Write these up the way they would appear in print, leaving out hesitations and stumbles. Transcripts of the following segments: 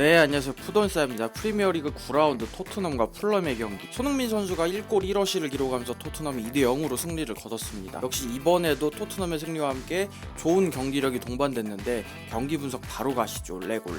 네, 안녕하세요. 푸돈사입니다. 프리미어리그 9라운드 토트넘과 풀럼의 경기. 손흥민 선수가 1골 1어시를 기록하면서 토트넘이 2대0으로 승리를 거뒀습니다. 역시 이번에도 토트넘의 승리와 함께 좋은 경기력이 동반됐는데 경기 분석 바로 가시죠. 레고.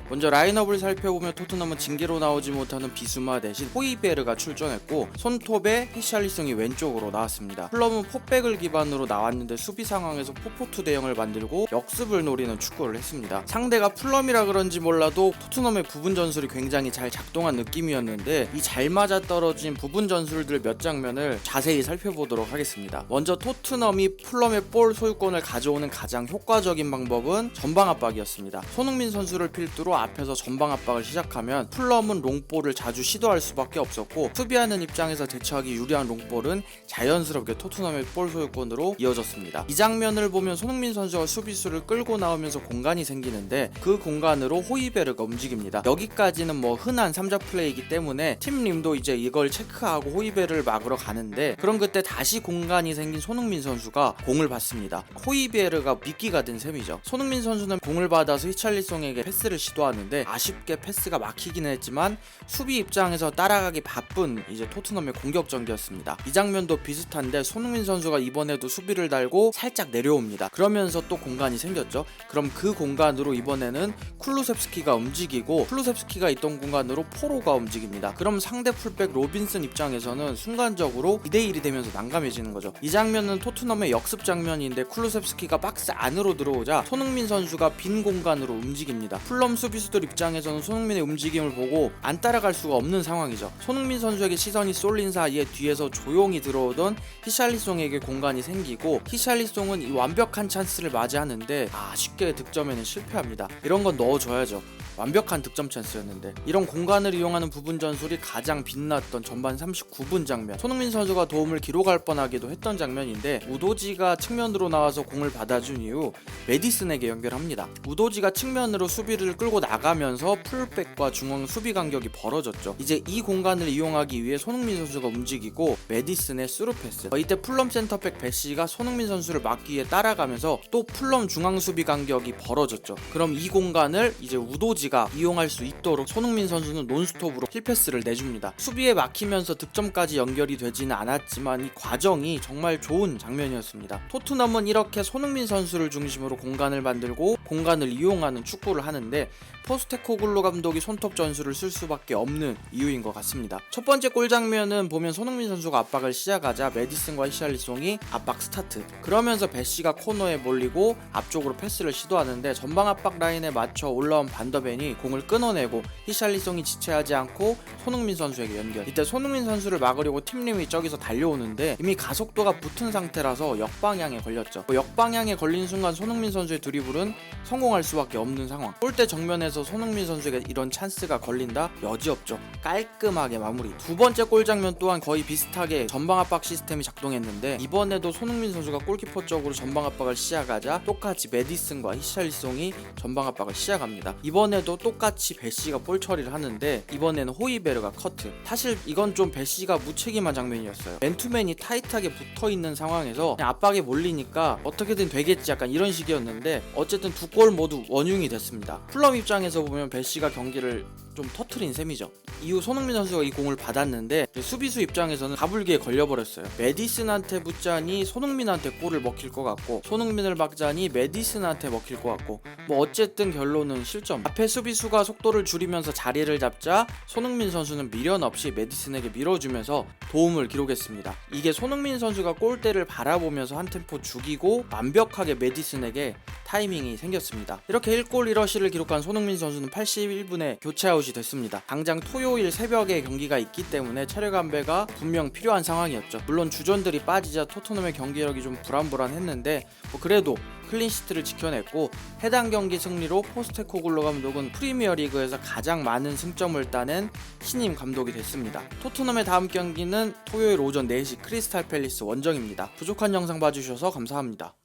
먼저 라인업을 살펴보면 토트넘은 징계로 나오지 못하는 비수마 대신 호이베르가 출전했고 손톱에 히샬리송이 왼쪽으로 나왔습니다. 풀럼은 포백을 기반으로 나왔는데 수비 상황에서 4-4-2 대형을 만들고 역습을 노리는 축구를 했습니다. 상대가 풀럼이라 그런지 몰라도 토트넘의 부분 전술이 굉장히 잘 작동한 느낌이었는데 이 잘 맞아떨어진 부분 전술들 몇 장면을 자세히 살펴보도록 하겠습니다. 먼저 토트넘이 풀럼의 볼 소유권을 가져오는 가장 효과적인 방법은 전방 압박이었습니다. 손흥민 선수를 필두로 앞에서 전방 압박을 시작하면 풀럼은 롱볼을 자주 시도할 수밖에 없었고 수비하는 입장에서 대처하기 유리한 롱볼은 자연스럽게 토트넘의 볼 소유권으로 이어졌습니다. 이 장면을 보면 손흥민 선수가 수비수를 끌고 나오면서 공간이 생기는데 그 공간으로 호이베르가 움직입니다. 여기까지는 흔한 3자 플레이이기 때문에 팀님도 이제 이걸 체크하고 호이베르를 막으러 가는데 그럼 그때 다시 공간이 생긴 손흥민 선수가 공을 받습니다. 호이베르가 미끼가 된 셈이죠. 손흥민 선수는 공을 받아서 히샬리송에게 패스를 시도하는데 아쉽게 패스가 막히기는 했지만 수비 입장에서 따라가기 바쁜 이제 토트넘의 공격 전개였습니다. 이 장면도 비슷한데 손흥민 선수가 이번에도 수비를 달고 살짝 내려옵니다. 그러면서 또 공간이 생겼죠. 그럼 그 공간으로 이번에는 쿨루셉스키가 움직이고 쿨루셉스키가 있던 공간으로 포로가 움직입니다. 그럼 상대 풀백 로빈슨 입장에서는 순간적으로 2대1이 되면서 난감해지는 거죠. 이 장면은 토트넘의 역습 장면인데 쿨루셉스키가 박스 안으로 들어오자 손흥민 선수가 빈 공간으로 움직입니다. 풀럼 수비수들 입장에서는 손흥민의 움직임을 보고 안 따라갈 수가 없는 상황이죠. 손흥민 선수에게 시선이 쏠린 사이에 뒤에서 조용히 들어오던 히샬리송에게 공간이 생기고 히샬리송은 이 완벽한 찬스를 맞이하는데 아쉽게 득점에는 실패합니다. 이런 건 넣어줘야죠. 완벽한 득점 찬스였는데 이런 공간을 이용하는 부분 전술이 가장 빛났던 전반 39분 장면. 손흥민 선수가 도움을 기록할 뻔하기도 했던 장면인데 우도지가 측면으로 나와서 공을 받아준 이후 메디슨에게 연결합니다. 우도지가 측면으로 수비를 끌고 나가면서 풀백과 중앙 수비 간격이 벌어졌죠. 이제 이 공간을 이용하기 위해 손흥민 선수가 움직이고 메디슨의 스루 패스. 이때 풀럼 센터백 베시가 손흥민 선수를 막기 위해 따라가면서 또 풀럼 중앙 수비 간격이 벌어졌죠. 그럼 이 공간을 이제 우도지가 이용할 수 있도록 손흥민 선수는 논스톱으로 힐패스를 내줍니다. 수비에 막히면서 득점까지 연결이 되지는 않았지만 이 과정이 정말 좋은 장면이었습니다. 토트넘은 이렇게 손흥민 선수를 중심으로 공간을 만들고 공간을 이용하는 축구를 하는데 포스테코글루 감독이 손톱 전술을 쓸 수밖에 없는 이유인 것 같습니다. 첫 번째 골 장면은 보면 손흥민 선수가 압박을 시작하자 메디슨과 히샬리송이 압박 스타트. 그러면서 베시가 코너에 몰리고 앞쪽으로 패스를 시도하는데 전방 압박 라인에 맞춰 올라온 반더벤이 공을 끊어내고 히샬리송이 지체하지 않고 손흥민 선수에게 연결. 이때 손흥민 선수를 막으려고 팀님이 저기서 달려오는데 이미 가속도가 붙은 상태라서 역방향에 걸렸죠. 역방향에 걸린 순간 손흥민 선수의 드리블은 성공할 수밖에 없는 상황. 골대 정면에서 손흥민 선수에게 이런 찬스가 걸린다? 여지없죠. 깔끔하게 마무리. 두 번째 골 장면 또한 거의 비슷하게 전방 압박 시스템이 작동했는데 이번에도 손흥민 선수가 골키퍼 쪽으로 전방 압박을 시작하자 똑같이 메디슨과 히샬리송이 전방 압박을 시작합니다. 이번에도 똑같이 베시가 볼 처리를 하는데 이번에는 호이베르가 커트. 사실 이건 좀 베시가 무책임한 장면이었어요. 맨투맨이 타이트하게 붙어있는 상황에서 그냥 압박에 몰리니까 어떻게든 되겠지 약간 이런 식이었는데 어쨌든 두 골 모두 원흉이 됐습니다. 풀럼 입장에서 보면 베시가 경기를 좀 터트린 셈이죠. 이후 손흥민 선수가 이 공을 받았는데 수비수 입장에서는 가불기에 걸려버렸어요. 메디슨한테 붙자니 손흥민한테 골을 먹힐 것 같고 손흥민을 막자니 메디슨한테 먹힐 것 같고 어쨌든 결론은 실점. 앞에 수비수가 속도를 줄이면서 자리를 잡자 손흥민 선수는 미련 없이 메디슨에게 밀어주면서 도움을 기록했습니다. 이게 손흥민 선수가 골대를 바라보면서 한 템포 죽이고 완벽하게 메디슨에게 타이밍이 생겼습니다. 이렇게 1골 1어시를 기록한 손흥민 선수는 81분에 교체 아웃이 됐습니다. 당장 토요일 새벽에 경기가 있기 때문에 체력 안배가 분명 필요한 상황이었죠. 물론 주전들이 빠지자 토트넘의 경기력이 좀 불안했는데 그래도 클린시트를 지켜냈고 해당 경기 승리로 포스테코글루 감독은 프리미어리그에서 가장 많은 승점을 따낸 신임 감독이 됐습니다. 토트넘의 다음 경기는 토요일 오전 4시 크리스탈 팰리스 원정입니다. 부족한 영상 봐주셔서 감사합니다.